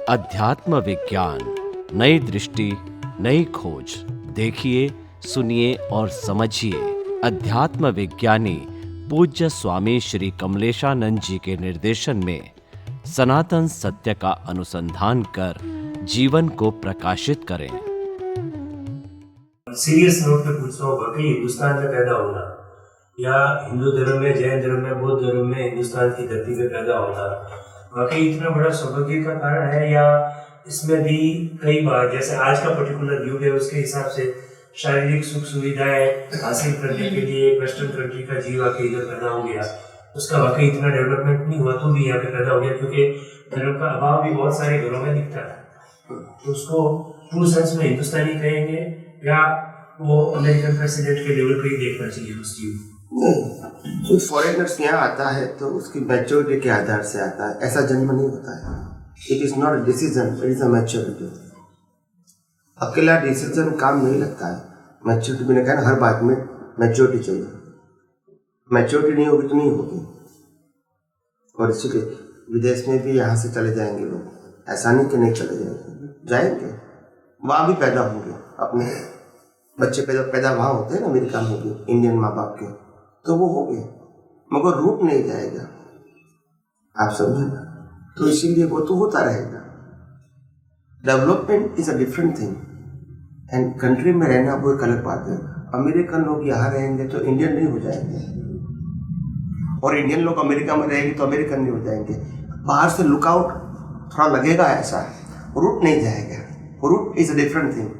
अध्यात्म विज्ञान, नई दृष्टि, नई खोज। देखिए, सुनिए और समझिए। अध्यात्म विज्ञानी पूज्य स्वामी श्री कमलेशानंद जी के निर्देशन में सनातन सत्य का अनुसंधान कर जीवन को प्रकाशित करें। सीरियस नोट पे पूछता हूँ, वाकई हिंदुस्तान में पैदा होना या हिंदू धर्म में, जैन धर्म में, बौद्ध धर्म में हिंदुस्तान की धरती पे पैदा होना वाकई इतना बड़ा सौभाग्य का कारण है, या इसमें भी कई बार जैसे आज का पर्टिकुलर युग है उसके हिसाब से शारीरिक सुख सुविधाएं हासिल करने के लिए वेस्टर्न कंट्री का जीव आके इधर पैदा हो गया, उसका वाकई इतना डेवलपमेंट नहीं हुआ तो भी यहाँ पे पैदा हो गया, क्योंकि धर्म का अभाव भी बहुत सारे घरों में दिखता है। तो उसको ट्रू सेंस में हिंदुस्तानी कहेंगे या वो अमेरिकन प्रेसिडेंट के लेवल पे ही देखना चाहिए उस चीज? नहीं, जो फॉरेनर्स यहाँ आता है तो उसकी मैच्योरिटी के आधार से आता है, ऐसा जन्म नहीं होता है। It is not a decision, it is a maturity. अकेला डिसीजन काम नहीं लगता है। मैच्योरिटी मैंने कहा ना, हर बात में मैच्योरिटी चाहिए। मैच्योरिटी नहीं होगी तो नहीं होगी। और इसलिए विदेश में भी यहाँ से चले जाएंगे लोग, ऐसा नहीं कि नहीं चले जाएंगे, वहाँ भी पैदा होंगे। अपने बच्चे पैदा वहाँ होते हैं ना, अमेरिका में भी इंडियन माँ बाप के, तो वो हो गए, मगर रूट नहीं जाएगा। आप समझे ना? तो इसीलिए वो तो होता रहेगा। Development is a different thing and country में रहना वो एक अलग बात है। अमेरिकन लोग यहाँ रहेंगे तो इंडियन नहीं हो जाएंगे, और इंडियन लोग अमेरिका में रहेंगे तो अमेरिकन नहीं हो जाएंगे। बाहर से लुकआउट थोड़ा लगेगा, ऐसा रूट नहीं जाएगा। Route is a different thing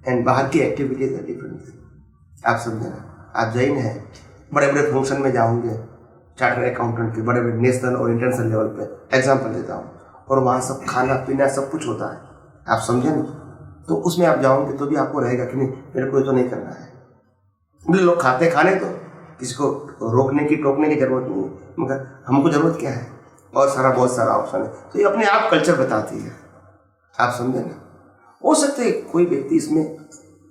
and बाहर की activity is a different thing. आप समझे ना? आप जैन हैं, बड़े बड़े फंक्शन में जाओगे, चार्टर्ड अकाउंटेंट के बड़े बड़े नेशनल और इंटरनेशनल लेवल पे एग्जाम्पल देता हूँ, और वहाँ सब खाना पीना सब कुछ होता है। आप समझे ना? तो उसमें आप जाओगे तो भी आपको रहेगा कि नहीं, मेरे को ये तो नहीं करना है। बोले लोग खाते खाने तो किसी को रोकने की टोकने की जरूरत नहीं है, मगर हमको जरूरत क्या है? और बहुत सारा ऑप्शन है। तो ये अपने आप कल्चर बताती है। आप समझे ना? हो सकते है कोई व्यक्ति इसमें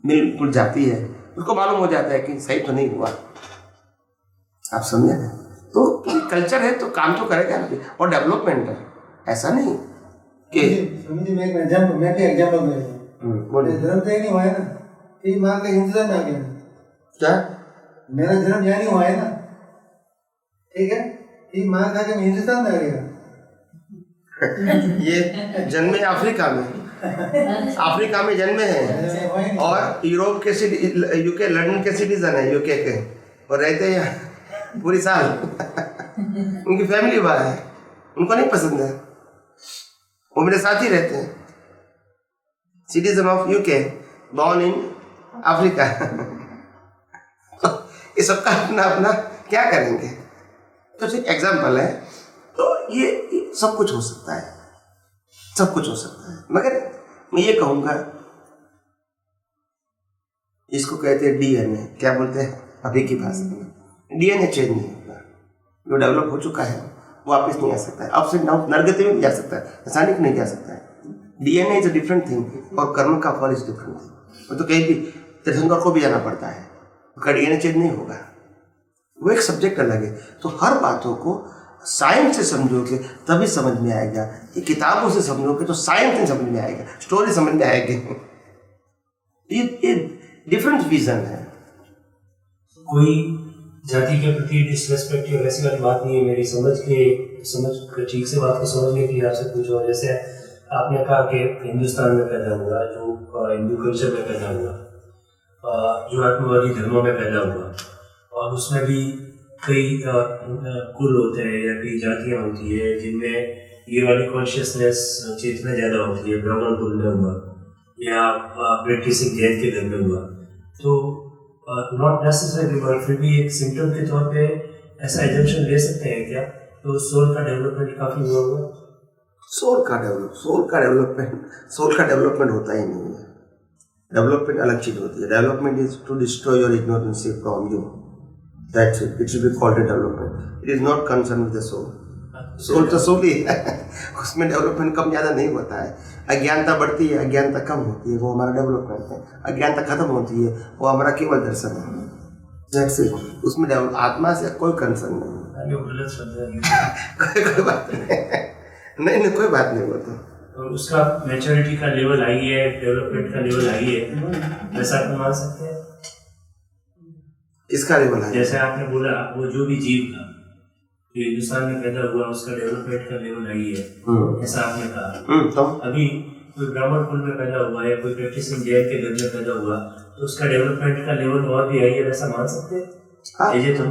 मिल जाती है, उसको मालूम हो जाता है कि सही तो नहीं हुआ। आप समझे ना? तो कल्चर है तो काम तो करेगा ना। और डेवलपमेंट है, ऐसा नहीं कि मैं एग्जांपल दे रहा हूं। जन्म तो नहीं हुआ है ना, ये मां का हिंदुस्तान में आ गया। क्या? मेरा जन्म यहाँ नहीं हुआ है ना, ठीक है? ये मां का के हिंदुस्तान में आ गया। ये जन्मे अफ्रीका में, अफ्रीका में जन्मे हैं, और यूरोप के यूके लंदन के सिटीजन है, यूके के, और रहते हैं यहाँ पूरी साल। उनकी फैमिली बाहर है, उनको नहीं पसंद है, वो मेरे साथ ही रहते हैं। Citizen of UK, born in Africa. ये सबका अपना अपना क्या करेंगे? तो एग्जाम्पल है। तो ये सब कुछ हो सकता है, सब कुछ हो सकता है। मगर मैं ये कहूँगा, इसको कहते हैं डीएनए, क्या बोलते हैं अभी की भाषा में, डीएनए चेंज नहीं होगा। जो डेवलप हो चुका है वो वापस नहीं आ सकता है। अप से डाउन नरगति में भी जा सकता है, आसानी नहीं जा सकता है। DNA is a different thing और कर्म का फल इज डिफरेंट थिंग। तो कहीं भी तीर्थंकर को भी जाना पड़ता है, उसका डीएनए चेंज नहीं होगा, वो एक सब्जेक्ट अलग है। तो हर बातों को साइंस से समझोगे तभी समझ में आएगा। ये किताबों से समझोगे तो साइंस नहीं समझ में आएगा, स्टोरी समझ में आएगी। ये डिफरेंट विजन है। कोई जाति के प्रति डिसरेस्पेक्ट या वैसी वाली बात नहीं है। मेरी समझ ठीक से बात को समझने के लिए आपसे पूछो। जैसे आपने कहा कि हिंदुस्तान में पैदा हुआ, जो हिंदू कल्चर में पैदा हुआ, जो आत्मवादी धर्मों में पैदा हुआ, और उसमें भी कई कुल होते हैं या कई जातियाँ होती है जिनमें ये वाली कॉन्शियसनेस चेतना ज़्यादा होती है। ब्राह्मण कुल में हुआ या प्रैक्टिसिंग जैन के धर्म में हुआ, तो नॉट नेसेसरी, पर फिर भी एक सिम्टम के तौर पे ऐसा एजम्पशन ले सकते हैं क्या? तो सोल का डेवलपमेंट काफ़ी हुआ होगा। सोल का डेवलपमेंट होता ही नहीं है। डेवलपमेंट अलग चीज होती है। Development is to destroy your ignorance from you, that's it. It should be called development. It is not concern with the soul. Soul तो सोल ही है। उसमें डेवलपमेंट कम ज़्यादा नहीं होता है। अज्ञानता बढ़ती है, अज्ञानता कम होती है, वो हमारा डेवलपमेंट है। अज्ञानता खत्म होती है, वो हमारा केवल दर्शन है। That's it. उसमें आत्मा से कोई कंसर्न नहीं है। कोई बात नहीं, कोई बात नहीं। वो तो तो उसका मैच्योरिटी का लेवल हाई है, डेवलपमेंट का लेवल हाई है, वैसा आप मान सकते हैं? इसका लेवल है जैसे आपने बोला वो जो भी जीव था जो हिंदुस्तान में पैदा हुआ उसका डेवलपमेंट का लेवल हाई है, ऐसा आपने कहा। तो अभी कोई ब्राह्मण कुल में पैदा हुआ या कोई प्रैक्टिसिंग जैन के घर में पैदा हुआ तो उसका डेवलपमेंट का लेवल और भी हाई है, वैसा मान सकते हैं? हाँ। ये तो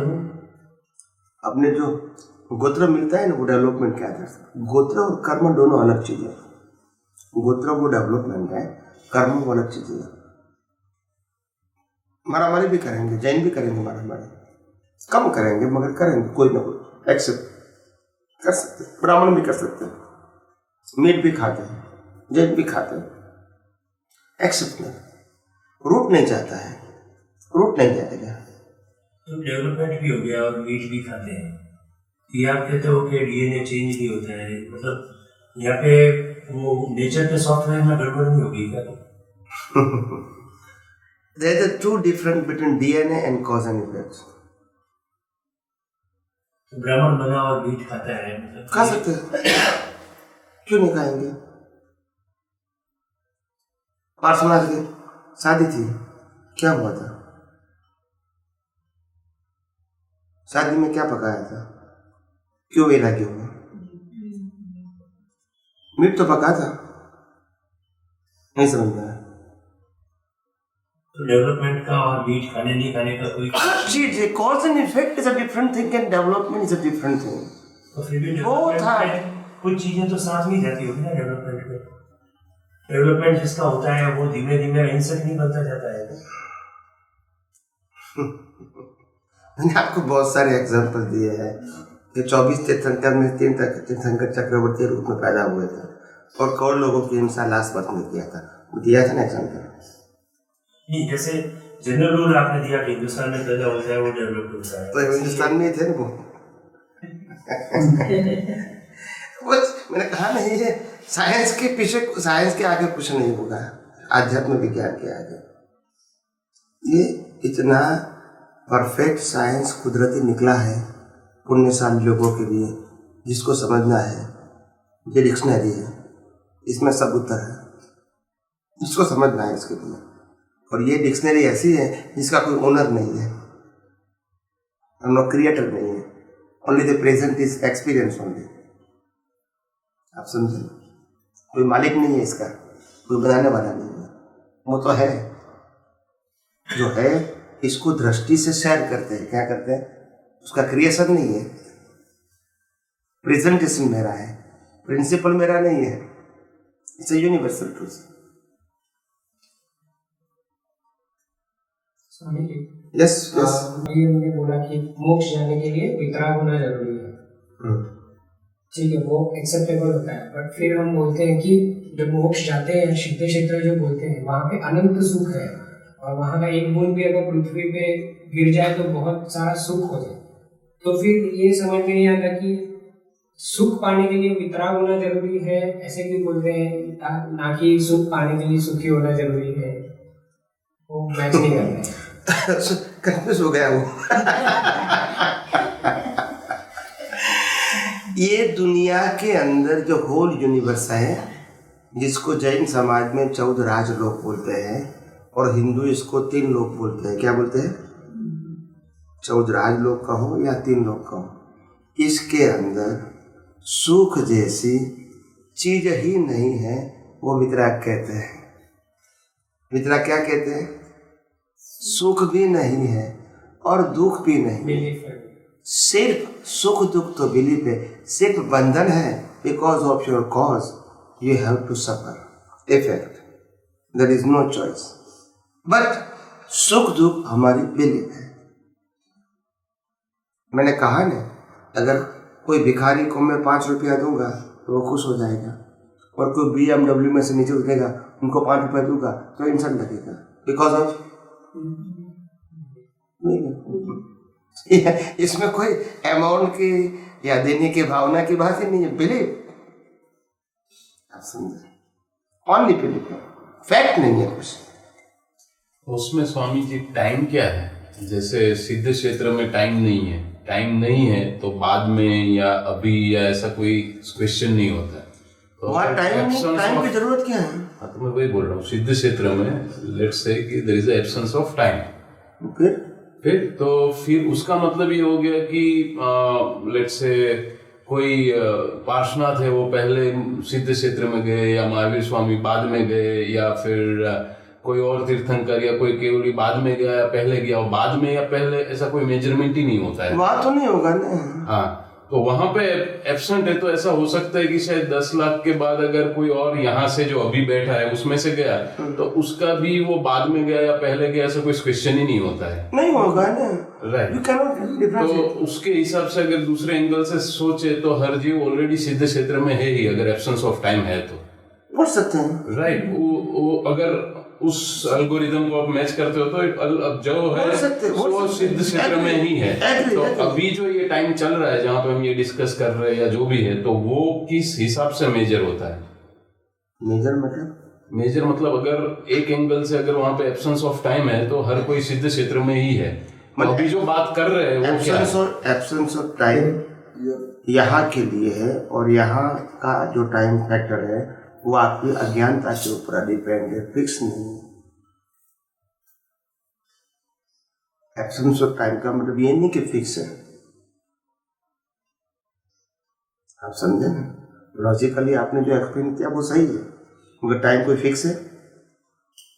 अपने जो गोत्र मिलता है ना वो डेवलपमेंट क्या है। गोत्र और कर्म दोनों अलग चीजें हैं। गोत्र वो डेवलपमेंट है, कर्म वो अलग चीजें है। मारामारी भी करेंगे, जैन भी करेंगे मारामारी, कम करेंगे मगर करेंगे, कोई ना कोई एक्सेप्ट कर सकते। ब्राह्मण भी कर सकते हैं, मीट भी खाते हैं, जैन भी खाते हैं, एक्सेप्ट नहीं। रूट नहीं जाता है, रूट नहीं जाएगा। तो डेवलपमेंट भी हो गया और मीट भी खाते हैं, ये आप कहते हो कि डीएनए चेंज भी होता है, मतलब यहाँ पे वो नेचर के सॉफ्टवेयर में गड़बड़ नहीं होगी क्या? There is a true difference between DNA and cause and effect. ब्राह्मण बना और मीट खाता है, मतलब खा सकते हैं, क्यों नहीं खाएंगे? पार्श्वनाथ की शादी थी, क्या हुआ था? शादी में क्या पकाया था? क्यों वैराग्य हुआ? मीट तो पका था, नहीं समझ में आया। तो डेवलपमेंट का और मीट खाने नहीं खाने का कोई चीज है, cause and effect is a different thing and development is a different thing. तो फिर भी वो था कुछ चीजें तो साथ नहीं जाती होगी ना डेवलपमेंट में। डेवलपमेंट जिसका होता है वो धीमे धीमे अहिंसक नहीं बनता जाता है। मैंने आपको बहुत सारे एग्जाम्पल दिए हैं कि 24 तीर्थंकर में 3 तीर्थंकर चक्रवर्ती रूप में पैदा हुए थे और कौन लोगों की हिंसा लाश बर्थ में किया था, दिया था ना एग्जाम्पल। नहीं, जैसे जनरल रूल आपने दिया कि हिंदुस्तान में पैदा होता है वो डेवलप होता है, तो हिंदुस्तान में ही थे ना वो। मैंने कहा नहीं है, साइंस के पीछे, साइंस के आगे कुछ नहीं होगा, आध्यात्म विज्ञान के आगे। ये इतना परफेक्ट साइंस कुदरती निकला है पुण्यशाली लोगों के लिए, जिसको समझना है। ये डिक्शनरी है, इसमें सब उत्तर है, जिसको समझना है इसके लिए। और ये डिक्शनरी ऐसी है जिसका कोई ओनर नहीं है, हम लोग क्रिएटर नहीं है, only the present is experience only. आप समझे, कोई मालिक नहीं है इसका, कोई बनाने वाला नहीं है, वो तो है जो है। इसको दृष्टि से शेयर करते हैं, क्या करते हैं, उसका क्रिएशन नहीं है, प्रेजेंटेशन मेरा है, प्रिंसिपल मेरा नहीं है, it's a universal truth. Yes yes, उन्होंने बोला कि मोक्ष जाने के लिए वितराग होना जरूरी है, ठीक है, वो एक्सेप्टेबल होता है। बट फिर हम बोलते हैं कि जब मोक्ष जाते हैं, सिद्ध क्षेत्र जो बोलते हैं, वहाँ पे अनंत सुख है और वहाँ का एक बूंद भी अगर पृथ्वी पे गिर जाए तो बहुत सारा सुख हो जाए। तो फिर ये समझ में नहीं आता कि सुख पाने के लिए वितराग होना जरूरी है, ऐसे भी बोलते हैं, ना कि सुख पाने के लिए सुखी होना जरूरी है। वो मैच नहीं करते हैं। कंफ्यूज हो गया वो। ये दुनिया के अंदर जो होल यूनिवर्स है, जिसको जैन समाज में 14 राज लोग बोलते हैं और हिंदू इसको 3 लोग बोलते हैं। क्या बोलते हैं? 14 राज लोग कहो या 3 लोग कहो, इसके अंदर सुख जैसी चीज ही नहीं है, वो वितराग कहते हैं। वितराग क्या कहते हैं? सुख भी नहीं है और दुख भी नहीं, सिर्फ सुख दुख तो बिलीफ है, सिर्फ बंधन है। Because of your cause you have to suffer effect, there is no choice. But सुख दुख हमारी बिलीफ है। मैंने कहा ना, अगर कोई भिखारी को मैं 5 रुपया दूंगा तो वो खुश हो जाएगा, और कोई BMW में से नीचे उतरेगा, उनको 5 रुपया दूंगा तो इंसान लगेगा। बिकॉज ऑफ इसमें कोई अमाउंट की या देने की भावना की बात ही नहीं है, बिलीव। आप समझे, ओनली बिलीव, फैक्ट नहीं है कुछ। उसमें स्वामी जी टाइम क्या है? जैसे सिद्ध क्षेत्र में टाइम नहीं है, टाइम नहीं है तो बाद में या अभी या ऐसा कोई क्वेश्चन नहीं होता है। तो वहाँ टाइम absence की of- जरूरत क्या है? हाँ, तो मैं वही बोल रहा हूँ, सिद्ध क्षेत्र में लेट्स से कि there is absence of time. फिर फिर उसका मतलब ये हो गया कि लेट्स से कोई पार्श्वनाथ है, वो पहले सिद्ध क्षेत्र में गए, या महावीर स्वामी बाद में गए, या फिर कोई और तीर्थंकर या कोई केवली बाद में गया या पहले गया, वो बाद में या पहले, ऐसा कोई मेजरमेंट ही नहीं होता है। वहाँ तो नहीं होगा ना। हाँ, तो वहां पे एब्सेंट है तो ऐसा हो सकता है कि शायद 10 लाख के बाद अगर कोई और यहाँ से जो अभी बैठा है उसमें से गया, तो उसका भी वो बाद में गया या पहले गया, ऐसा कोई क्वेश्चन ही नहीं होता है। नहीं होगा ना, right. You can not difference. तो उसके हिसाब से अगर दूसरे एंगल से सोचे तो हर जीव ऑलरेडी सिद्ध क्षेत्र में है ही, अगर एब्सेंस ऑफ टाइम है तो। बोल सकते हैं, राइट। वो अगर उस एल्गोरिदम को आप मैच करते हो तो जो है वो सिद्ध क्षेत्र में ही है। तो अभी जो ये टाइम चल रहा है जहाँ पे हम ये डिस्कस कर रहे हैं या जो भी है, तो वो किस हिसाब से मेजर होता है? मेजर मतलब अगर एक एंगल से अगर वहाँ पे एब्सेंस ऑफ टाइम है तो हर कोई सिद्ध क्षेत्र में ही है। तो अभी जो बात कर रहे हैं वो क्या है? एब्सेंस ऑफ टाइम यहाँ के लिए है, और यहाँ का जो टाइम फैक्टर है वो आपकी अज्ञानता के ऊपर डिपेंड है, फिक्स नहीं है। एब्सेंस ऑफ टाइम का मतलब ये नहीं कि फिक्स है, आप समझे ना? लॉजिकली आपने जो एक्सप्लेन किया वो सही है, मगर टाइम कोई फिक्स है?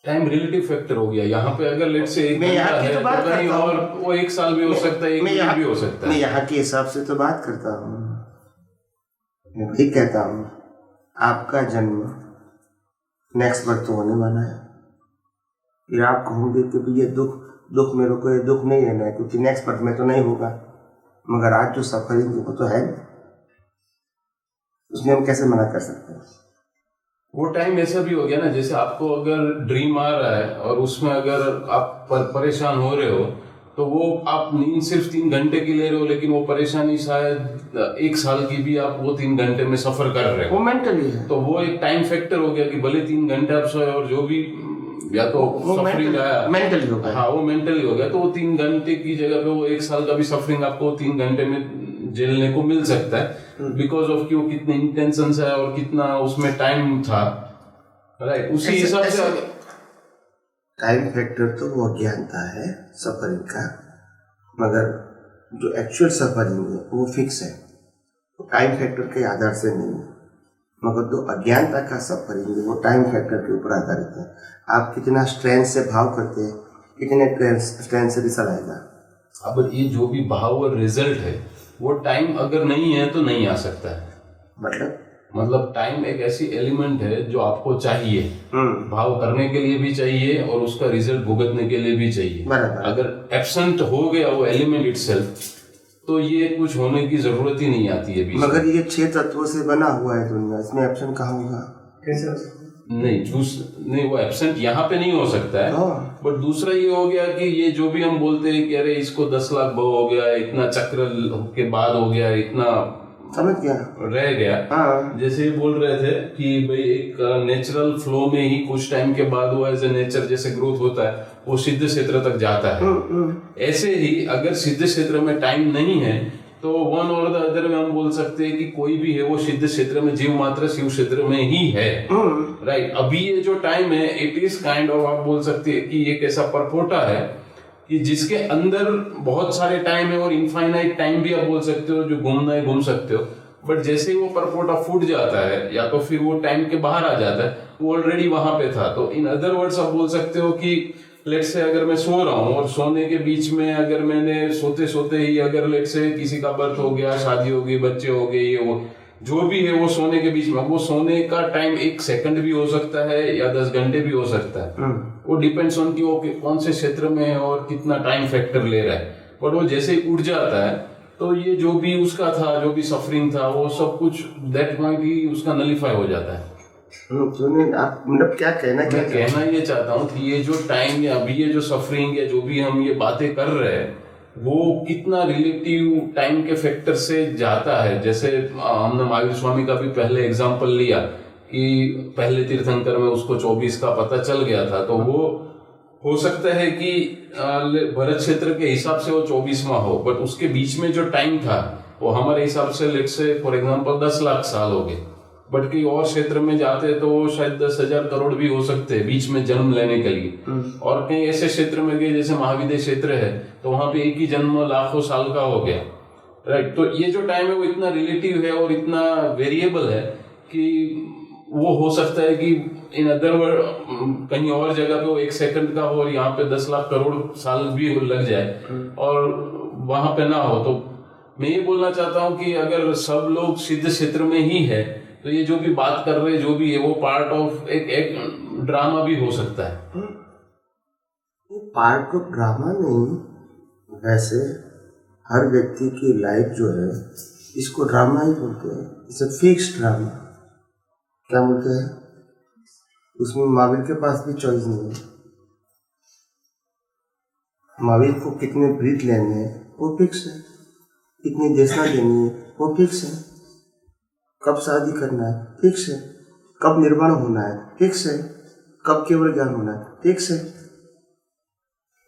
टाइम रिलेटिव फैक्टर हो गया। यहाँ पे अगर लेट से मैं यहाँ की तो बात कहीं करता और हूँ, वो 1 साल भी हो सकता है, 1 महीना भी हो सकता है। मैं यहाँ के हिसाब से तो बात करता हूँ। मैं ठीक कहता हूँ, आपका जन्म नेक्स्ट बर्थ तो होने वाला है, फिर आप कहोगे कि भी ये दुख मेरे को, ये दुख नहीं रहना है क्योंकि नेक्स्ट बर्थ में तो नहीं होगा, मगर आज जो सफरिंग वो तो है, उसमें हम कैसे मना कर सकते हैं? वो टाइम ऐसा भी हो गया ना, जैसे आपको अगर ड्रीम आ रहा है और उसमें अगर आप परेशान हो रहे हो, तो वो आप नींद सिर्फ 3 घंटे की ले रहे हो, लेकिन वो परेशानी शायद 1 साल की भी आप वो 3 घंटे में सफर कर रहे हो। वो मेंटली है, तो वो एक टाइम फैक्टर हो गया कि भले 3 घंटे आप सोए और जो भी या तो सफरिंग आया, मेंटली हो गया। हाँ, वो मेंटली हो गया। तो वो 3 घंटे की जगह पे वो 1 साल का भी सफरिंग आपको 3 घंटे में झेलने को मिल सकता है, बिकॉज ऑफ कि वो कितने इंटेंशन है और कितना उसमें टाइम था। राइट, उसी हिसाब से टाइम फैक्टर तो वो अज्ञानता है सफरिंग का, मगर जो एक्चुअल सफरिंग है वो फिक्स है, तो टाइम फैक्टर के आधार से नहीं है, मगर जो अज्ञानता का सफरिंग है वो टाइम फैक्टर के ऊपर आधारित है। आप कितना स्ट्रेंथ से भाव करते हैं, कितने स्ट्रेंथ से रिजल्ट आएगा। अब ये जो भी भाव और रिजल्ट है, वो टाइम अगर नहीं है तो नहीं आ सकता है। मतलब टाइम एक ऐसी एलिमेंट है जो आपको चाहिए, भाव करने के लिए भी चाहिए और उसका रिजल्ट भुगतने के लिए भी चाहिए। अगर एब्सेंट हो गया वो एलिमेंट इटसेल्फ, तो ये कुछ होने की जरूरत ही नहीं आती है। मगर ये 6 तत्वों से बना हुआ है दुनिया, इसमें एब्सेंट कहाँ होगा? कैसे हो सकता है? नहीं, वो एब्सेंट यहाँ पे नहीं हो सकता है। बट दूसरा ये हो गया कि ये जो भी हम बोलते हैं कि अरे इसको 10 लाख भाव हो गया, इतना चक्र के बाद हो गया, इतना समझ गया रह गया। जैसे बोल रहे थे कि भाई एक नेचुरल फ्लो में ही कुछ टाइम के बाद वो एज ए नेचर जैसे ग्रोथ होता है, वो सिद्ध क्षेत्र तक जाता है। ऐसे ही अगर सिद्ध क्षेत्र में टाइम नहीं है तो वन और द अदर में हम बोल सकते हैं कि कोई भी है वो सिद्ध क्षेत्र में जीव मात्र शिव क्षेत्र में ही है। राइट। अभी ये जो टाइम है इट इज काइंड ऑफ, आप बोल सकते हैं कि एक ऐसा परपोटा है कि जिसके अंदर बहुत सारे टाइम है और इनफाइनाइट टाइम भी आप बोल सकते हो, जो घूमना है घूम सकते हो। बट जैसे ही वो परपोटा फूट जाता है या तो फिर वो टाइम के बाहर आ जाता है, वो ऑलरेडी वहां पे था। तो इन अदर वर्ड्स आप बोल सकते हो कि लेट्स से अगर मैं सो रहा हूँ और सोने के बीच में अगर मैंने सोते सोते ही अगर लेट्स से किसी का बर्थ हो गया, शादी हो गई, बच्चे हो गए, ये वो जो भी है वो सोने के बीच में, वो सोने का टाइम 1 सेकंड भी हो सकता है या 10 घंटे भी हो सकता है। वो डिपेंड्स ऑन कि वो कौन से क्षेत्र में है और कितना टाइम फैक्टर ले रहा है। बट वो जैसे ही उठ जाता है तो ये जो भी उसका था, जो भी सफरिंग था, वो सब कुछ दैट पॉइंट ही उसका नलिफाई हो जाता है। आप मतलब क्या कहना ये चाहता हूँ कि ये जो टाइम या अभी ये जो सफरिंग या जो भी हम ये बातें कर रहे हैं, वो कितना रिलेटिव टाइम के फैक्टर से जाता है। जैसे हमने महावीर स्वामी का भी पहले एग्जांपल लिया कि पहले तीर्थंकर में उसको 24 का पता चल गया था, तो वो हो सकता है कि भरत क्षेत्र के हिसाब से वो 24वां हो, बट उसके बीच में जो टाइम था वो हमारे हिसाब से let's say for example 10 lakh साल हो गए। बट कहीं और क्षेत्र में जाते हैं तो वो शायद 10,000 करोड़ भी हो सकते हैं बीच में जन्म लेने के लिए। और कहीं ऐसे क्षेत्र में गए जैसे महाविद्य क्षेत्र है तो वहां पे एक ही जन्म लाखों साल का हो गया, राइट। तो ये जो टाइम है वो इतना रिलेटिव है और इतना वेरिएबल है कि वो हो सकता है कि इन अदर वर्ड कहीं और जगह पे वो 1 सेकंड का हो और यहाँ पे 10 लाख करोड़ साल भी लग जाए और वहां पे ना हो। तो मैं ये बोलना चाहता हूँ कि अगर सब लोग सिद्ध क्षेत्र में ही है तो ये जो भी बात कर रहे हैं जो भी है वो पार्ट ऑफ एक ड्रामा भी हो सकता है। पार्ट ऑफ ड्रामा नहीं, वैसे हर व्यक्ति की लाइफ जो है इसको ड्रामा ही बोलते हैं। It's a fixed drama. क्या बोलते हैं उसमें महावीर के पास भी चॉइस नहीं है। महावीर को कितने ब्रीथ लेने हैं वो फिक्स है, कितनी देशना देनी है वो फिक्स है, कब शादी करना है फिक्स है, कब निर्वाण होना है फिक्स है, कब केवल ज्ञान होना है फिक्स है।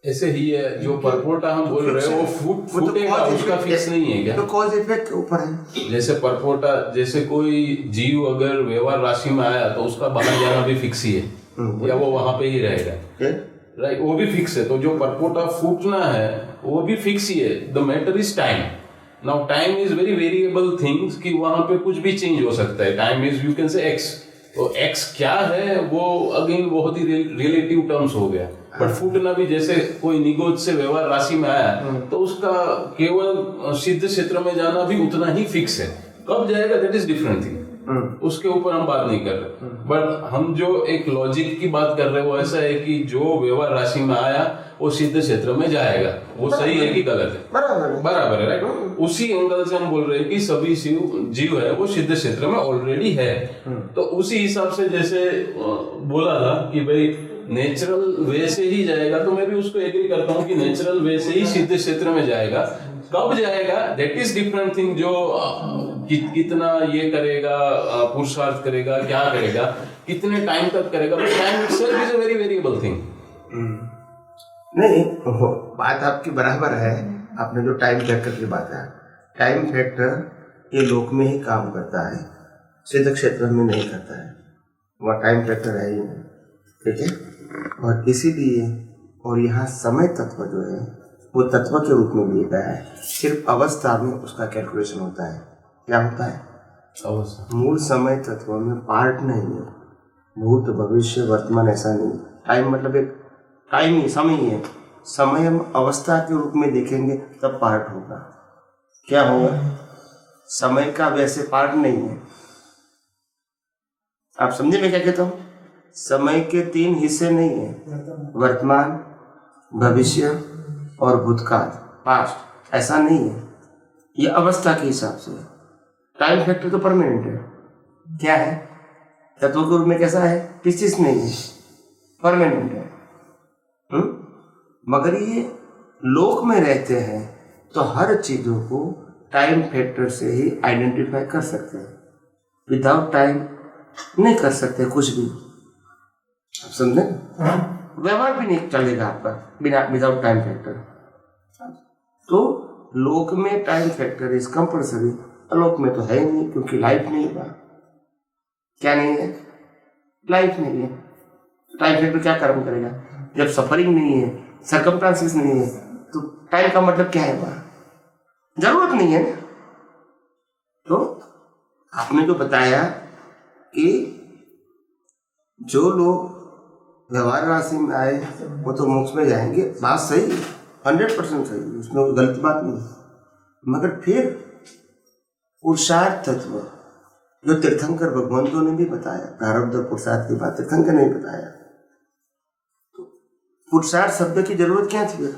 ऐसे ही है जो परपोटा हम बोल रहे हैं वो फूटेगा उसका फिक्स नहीं है क्या? तो कॉज इफेक्ट के ऊपर है। जैसे परपोटा, जैसे कोई जीव अगर व्यवहार राशि में आया तो उसका बाहर जाना भी फिक्स ही है या वो वहां पे ही रहेगा, राइट, वो भी फिक्स है। तो जो परपोटा फूटना है वो भी फिक्स ही है। The matter is time. Now time is very variable things कि वहां पे कुछ भी चेंज हो सकता है। Time is you can say x, तो एक्स क्या है वो अगेन बहुत ही रिलेटिव टर्म्स हो गया। बट फूटना भी जैसे कोई निगोज से व्यवहार राशि में आया तो उसका केवल सिद्ध क्षेत्र में जाना भी उतना ही फिक्स है। कब जाएगा दैट इज डिफरेंट थिंग, उसके ऊपर हम बात नहीं कर रहे। बट हम जो एक लॉजिक की बात कर रहे हैं वो ऐसा है कि जो व्यवहार राशि में आया वो सिद्ध क्षेत्र में जाएगा। वो सही है कि गलत है? बराबर है, राइट। उसी एंगल से हम बोल रहे हैं कि सभी जीव है वो सिद्ध क्षेत्र में ऑलरेडी है। तो उसी हिसाब से जैसे बोला था कि भाई नेचुरल वे से ही जाएगा, तो मैं भी उसको एग्री करता हूँ कि नेचुरल वे से ही सिद्ध क्षेत्र में जाएगा। कब जाएगा दैट इज डिफरेंट थिंग। जो कितना ये करेगा, पुरुषार्थ करेगा, क्या करेगा, कितने टाइम तक करेगा, but time itself is a very variable thing. नहीं, बात आपकी बराबर है। आपने जो टाइम फैक्टर की बात है, टाइम फैक्टर ये लोक में ही काम करता है, सिद्ध क्षेत्र में नहीं करता है। वह टाइम फैक्टर है ही नहीं, ठीक है। और इसीलिए और यहाँ समय तत्व जो है वो तत्व के रूप में लिया गया है। सिर्फ अवस्था में उसका कैलकुलेशन होता है। क्या होता है? अवस्था। मूल समय तत्व में पार्ट नहीं है, भूत भविष्य वर्तमान ऐसा नहीं। टाइम मतलब एक टाइम ही, समय ही है। समय हम अवस्था के रूप में देखेंगे तब पार्ट होगा। क्या होगा? समय का वैसे पार्ट नहीं है। आप समझे मैं क्या कहता हूँ? समय के 3 हिस्से नहीं है, वर्तमान, भविष्य और भूतकाल, पास्ट, ऐसा नहीं है। ये अवस्था के हिसाब से। टाइम फैक्टर तो परमानेंट है। क्या है? तत्व के रूप में कैसा है? पीसीस नहीं है, परमानेंट है। मगर ये लोक में रहते हैं तो हर चीजों को टाइम फैक्टर से ही आइडेंटिफाई कर सकते हैं। विदाउट टाइम नहीं कर सकते कुछ भी। आप समझे? व्यवहार भी नहीं चलेगा आपका बिना विदाउट टाइम फैक्टर। तो लोक में time factor is compulsory, Alok में तो है ही नहीं, क्योंकि लाइफ नहीं है। क्या नहीं है? लाइफ नहीं है। टाइम फैक्टर क्या कर्म करेगा? जब सफरिंग नहीं है, सर्कमस्टांसेस नहीं है, तो टाइम का मतलब क्या है? वहां जरूरत नहीं है। तो आपने जो बताया कि जो लोग व्यवहार राशि में आए वो तो मोक्ष में जाएंगे, बात सही है, 100% सही है, उसमें कोई गलत बात नहीं। मगर फिर पुरुषार्थ तत्व जो तीर्थंकर भगवंतों ने भी बताया, प्रारब्ध और पुरुषार्थ की बात तीर्थंकर ने बताया, तो पुरुषार्थ शब्द की जरूरत क्या थी?